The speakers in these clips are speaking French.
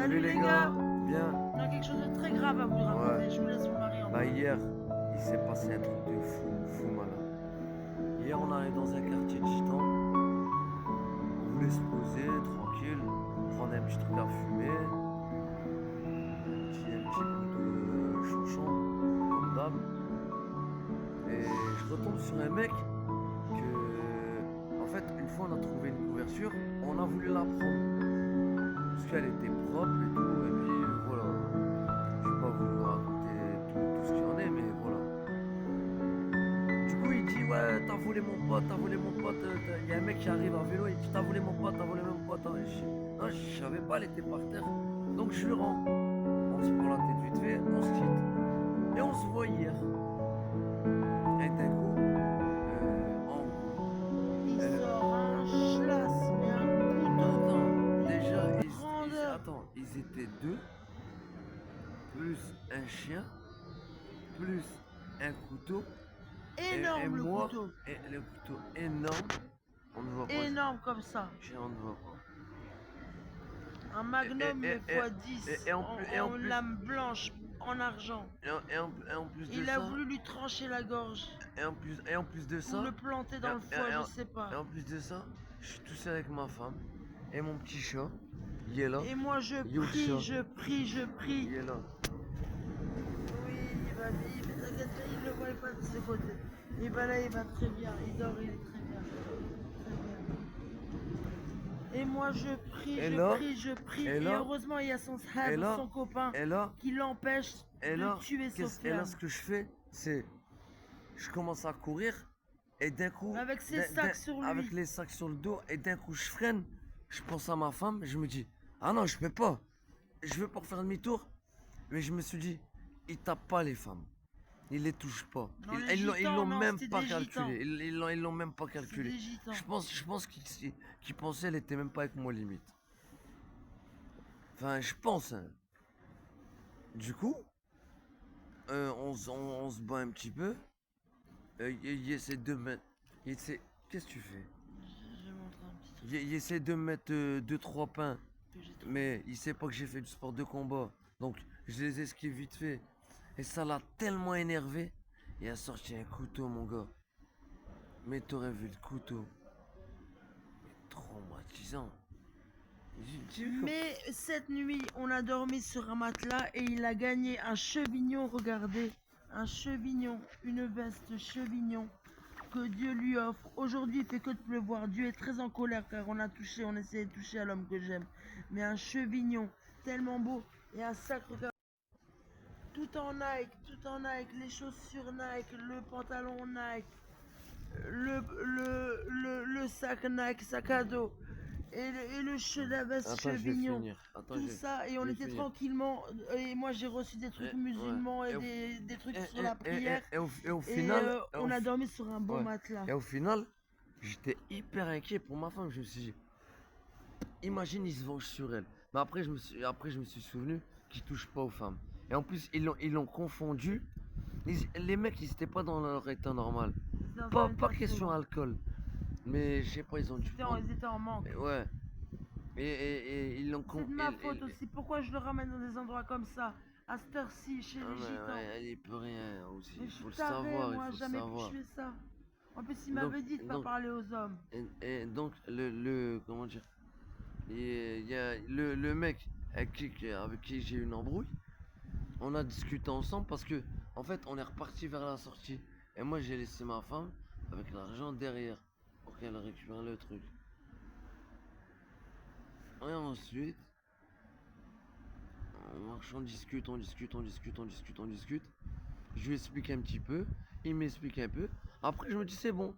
Salut les gars. Bien. On a quelque chose de très grave à vous raconter. Ouais. Je vous laisse vous marier en Bah hier, il s'est passé un truc de fou malade. Hier, on allait dans un quartier de gitans. On voulait se poser tranquille, prendre un petit truc à fumer, un petit bout de chouchon, comme d'hab. Et je retombe sur un mec en fait, une fois on a trouvé une couverture, on a voulu la prendre. Parce qu'elle était propre et tout, et puis voilà. Je vais pas vous raconter tout ce qu'il y en est, mais voilà. Du coup, il dit, ouais, t'as volé mon pote, t'as volé mon pote. Il y a un mec qui arrive à vélo, il dit, t'as volé mon pote, t'as volé mon pote. Non, je savais pas, elle était par terre. Donc je lui rends. On se prend la tête vite fait, on se quitte. Et on se voit hier. Et d'un coup, en gros, Il sort un schlass, mais un couteau. attends, déjà, Grandeur. ils étaient deux, plus un chien, plus un couteau. Énorme le Moi, couteau. et le couteau énorme, on ne voit pas. Énorme comme ça. On ne voit pas. Un magnum mais Et- x10 et en plus- et en en plus- lame blanche, en argent. Et en plus de Il a ça, voulu lui trancher la gorge. et en plus de Ou ça, le planter dans le foie, je sais pas. et en plus de ça, je suis tout seul avec ma femme et mon petit chat. Il est là. Et moi je Yo, prie, chat. je prie, je prie. Il est là. Oui, t'inquiète pas, il le voit pas de ce côté. Et ben là, il va très bien, il dort, il est très bien. Très bien. Et moi, je prie, Et je là, prie, je prie. et Et là, heureusement, il y a son et sahab, là, son copain, et là, qui l'empêche et de là, tuer et là, Sofiane. ce que je fais, c'est, je commence à courir et d'un coup, Avec ses sacs sur lui. avec les sacs sur le dos, et d'un coup, je freine. Je pense à ma femme, je me dis, ah non, je peux pas. Je veux pas faire demi-tour, mais je me suis dit, ils tapent pas les femmes. Ils les touchent pas. Non, les Ils gitans, l'ont non, même c'était pas des gitans. calculé. Ils l'ont même pas C'est calculé. des gitans. Je pense qu'ils pensaient elle était même pas avec moi limite. Enfin, je pense. Hein. Du coup, on se bat un petit peu. Il essaie de mettre. Qu'est-ce que tu fais? Je vais montrer un petit truc Il essaie de mettre 2-3 pains. que j'ai trouvé. Mais il sait pas que j'ai fait du sport de combat. Donc je les esquive vite fait. Et ça l'a tellement énervé. Il a sorti un couteau, mon gars. Mais t'aurais vu le couteau. Mais traumatisant. J'ai vu Mais cette nuit, on a dormi sur un matelas et il a gagné un chevignon, regardez. Un chevignon, une veste chevignon que Dieu lui offre. Aujourd'hui, il fait que de pleuvoir. Dieu est très en colère car on essayé de toucher à l'homme que j'aime. Mais un chevignon tellement beau et un sac, regardez. Tout en Nike, les chaussures Nike, le pantalon Nike, le sac Nike, sac à dos. La veste Attends, je vais chevignon, finir. Attends, tout ça, et on je vais était finir. tranquillement. Et moi j'ai reçu des trucs Ouais. musulmans et Et des trucs sur la et- prière. et au Et final. on a dormi sur un bon Ouais. matelas. Et au final, j'étais hyper inquiet pour ma femme. Je me suis dit, imagine, il se venge sur elle. Mais après, je me suis souvenu qu'ils touchent pas aux femmes. Et en plus, ils l'ont confondu. Les mecs, ils étaient pas dans leur état normal. Dans un Pas état question sobre. alcool. Mais je sais pas, ils ont dû prendre. Ils étaient en manque. Ouais. Et ils l'ont C'est de ma faute aussi. Pourquoi je le ramène dans des endroits comme ça, à cette heure-ci, chez les gitans? Ouais, il peut rien aussi. Mais Il je faut le suis taré, savoir. moi, Il faut le jamais savoir. plus je fais ça. En plus, il Donc- m'avait dit de pas donc- parler aux hommes. Et donc, comment dire? Il y a le mec avec qui j'ai eu une embrouille. On a discuté ensemble parce que, en fait, on est reparti vers la sortie. Et moi, j'ai laissé ma femme avec l'argent derrière pour qu'elle récupère le truc. Et ensuite, on marche, on discute. Je lui explique un petit peu, il m'explique un peu. Après, je me dis, c'est bon.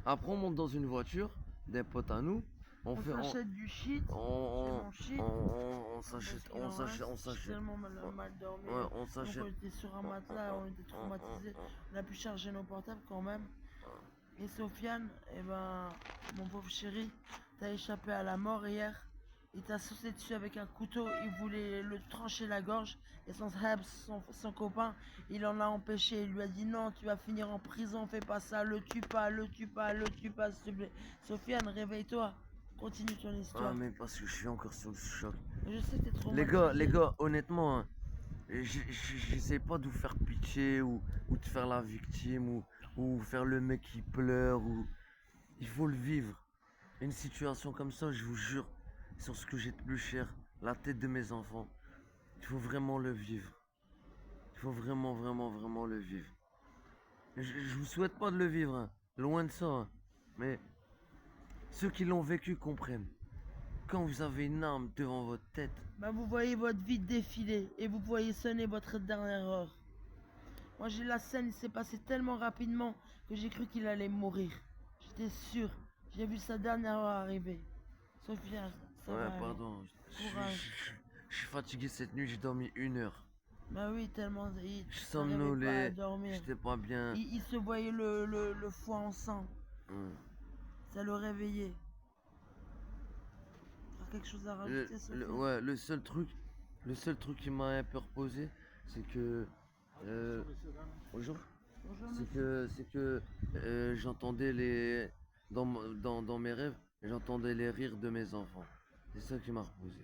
Après, on monte dans une voiture d'un pote à nous. On s'achète du shit. On C'est mon shit. on Parce s'achète, qu'il en reste, J'ai tellement mal dormi. Ouais, on Donc s'achète. on était sur un matelas, on était traumatisés. On a pu charger nos portables quand même. Et Sofiane, eh ben, mon pauvre chéri, t'as échappé à la mort hier. Il t'a sauté dessus avec un couteau, il voulait le trancher la gorge. Et son copain, il en a empêché. Il lui a dit non, tu vas finir en prison, fais pas ça, le tue pas, s'il te plaît. Sofiane, réveille-toi. Continue ton Ah, histoire. mais parce que je suis encore sur le choc. Je sais que t'es traumatisé. Les gars, honnêtement, hein, j'essaie pas de vous faire pitié ou de faire la victime ou faire le mec qui pleure ou. Il faut le vivre. Une situation comme ça, je vous jure, sur ce que j'ai de plus cher, la tête de mes enfants, il faut vraiment le vivre. Il faut vraiment, vraiment, vraiment le vivre. Je vous souhaite pas de le vivre, hein, loin de ça, hein, mais ceux qui l'ont vécu comprennent. Quand vous avez une arme devant votre tête, Bah, vous voyez votre vie défiler et vous voyez sonner votre dernière heure. Moi, j'ai la scène, il s'est passé tellement rapidement que j'ai cru qu'il allait mourir. J'étais sûr. J'ai vu sa dernière heure arriver. Sophia, ça ouais, va aller. pardon, Courage. je suis fatigué cette nuit, j'ai dormi 1 heure. Bah oui, tellement. Je Il suis n'arrivait pas à somnolé, dormir. j'étais pas bien. Il se voyait le foie en sang. Ouais. Ça le réveillait. T'as quelque chose à rajouter, Sophia? Ouais, le seul truc qui m'a un peu reposé, c'est que. Bonjour. Bonjour, C'est que j'entendais les. Dans mes rêves, j'entendais les rires de mes enfants. C'est ça qui m'a reposé.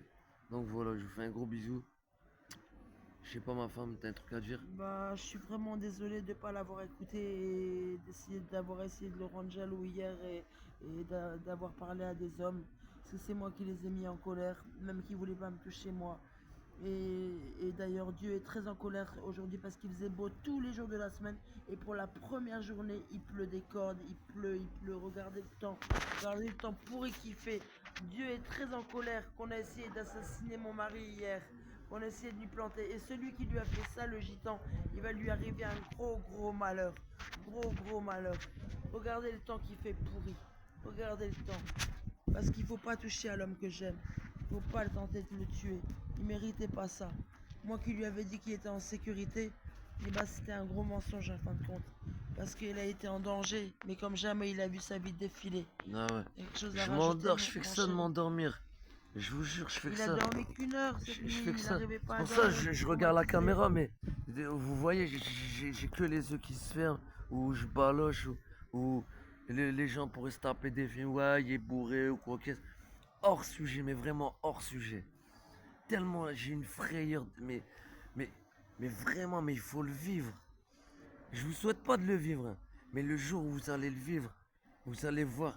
Donc voilà, je vous fais un gros bisou. Je sais pas, ma femme, t'as un truc à dire? Bah, je suis vraiment désolé de ne pas l'avoir écouté et d'avoir essayé de le rendre jaloux hier et d'avoir parlé à des hommes. Parce que c'est moi qui les ai mis en colère, même qu'ils ne voulaient pas me toucher moi. Et d'ailleurs, Dieu est très en colère aujourd'hui parce qu'il faisait beau tous les jours de la semaine. Et pour la première journée, il pleut des cordes, il pleut. Regardez le temps. Regardez le temps pourri qu'il fait. Dieu est très en colère qu'on a essayé d'assassiner mon mari hier. On a essayé de lui planter. Et celui qui lui a fait ça, le gitan, il va lui arriver un gros malheur. Gros malheur. Regardez le temps qu'il fait pourri. Regardez le temps. Parce qu'il ne faut pas toucher à l'homme que j'aime. Il ne faut pas le tenter de le tuer. Il ne méritait pas ça. Moi qui lui avais dit qu'il était en sécurité, et bah c'était un gros mensonge en fin de compte. Parce qu'il a été en danger, mais comme jamais il a vu sa vie défiler. Ah ouais. Quelque chose à Je rajouter, m'endors, je fais que mon ça de chéri? m'endormir. Je vous jure, je fais que Il a ça. dormi qu'une heure cette Je nuit, fais que il ça. n'arrivait pas C'est à pour ça, dormir. je regarde la caméra, mais vous voyez, j'ai que les yeux qui se ferment, ou je baloche, ou les gens pourraient se taper des films, ouais, il est bourré ou quoi que ce soit. Hors sujet, mais vraiment hors sujet. Tellement j'ai une frayeur, mais, mais vraiment, mais il faut le vivre. Je vous souhaite pas de le vivre, hein, mais le jour où vous allez le vivre, vous allez voir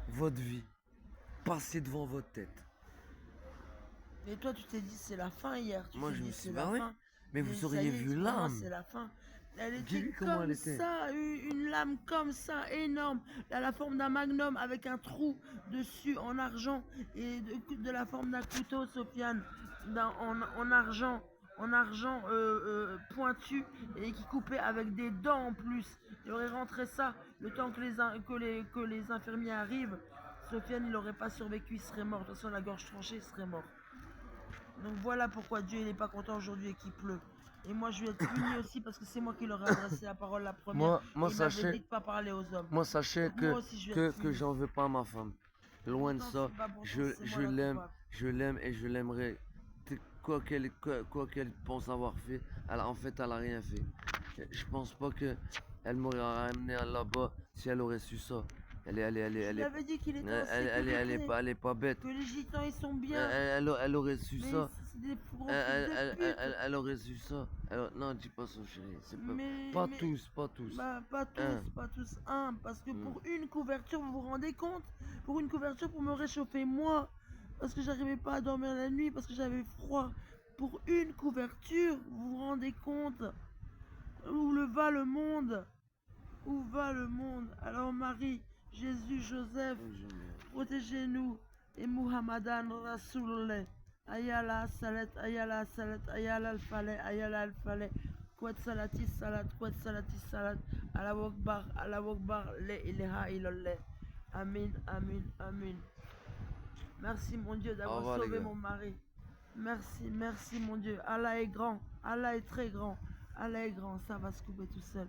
votre vie passer devant votre tête. Et toi, tu t'es dit c'est la fin hier. Tu Moi, t'es je me dit suis c'est la barré. fin. Mais vous ça auriez y est, vu pour moi, l'âme. c'est la fin. Elle J'ai était vu comment comme elle était. ça, une lame comme ça, énorme, à la forme d'un magnum avec un trou dessus en argent et de la forme d'un couteau, Sofiane, en argent pointu et qui coupait avec des dents en plus. Il aurait rentré ça le temps que les infirmiers arrivent. Sofiane, il n'aurait pas survécu, il serait mort. De toute façon, la gorge tranchée, il serait mort. Donc voilà pourquoi Dieu n'est pas content aujourd'hui et qu'il pleut. Et moi je vais être puni aussi parce que c'est moi qui leur ai adressé la parole la première. Moi, Et il m'avait sachez, dit de pas parler aux hommes. moi, sachez Donc moi aussi je vais être que puni. j'en veux pas à ma femme. Loin de Pourtant, ça, c'est pas pourtant, c'est moi la coupable. je l'aime et je l'aimerai. Quoi qu'elle pense avoir fait, en fait, elle a rien fait. Je pense pas que elle m'aurait ramené là-bas si elle aurait su ça. Je lui avais dit qu'il était en sécurité. Elle est pas bête. Que les gitans ils sont bien. Elle aurait su Mais ça. c'est des gros fils de pute. Elle aurait su ça. Non, dis pas ça, chérie. Mais- Pas mais- tous, pas tous. Bah, pas tous, Hein. pas tous. Un, parce que Hmm. pour une couverture, vous vous rendez compte? Pour une couverture pour me réchauffer moi, parce que j'arrivais pas à dormir la nuit, parce que j'avais froid. Pour une couverture, vous vous rendez compte? Où va le monde? Où va le monde? Alors Marie, Jésus, Joseph, protégez-nous. Et Muhammadan Rasulullah. Ayala salat, ayala salat, ayala al-faleh, ayala al-faleh. Quat salati salat, quat salati salat. Allahu Akbar, Allahu Akbar, la ilaha illallah. Amin, amin, amin. Merci mon Dieu Au d'avoir revoir, les sauvé gars. mon mari. Merci mon Dieu. Allah est grand, Allah est très grand. Allah est grand, ça va se couper tout seul.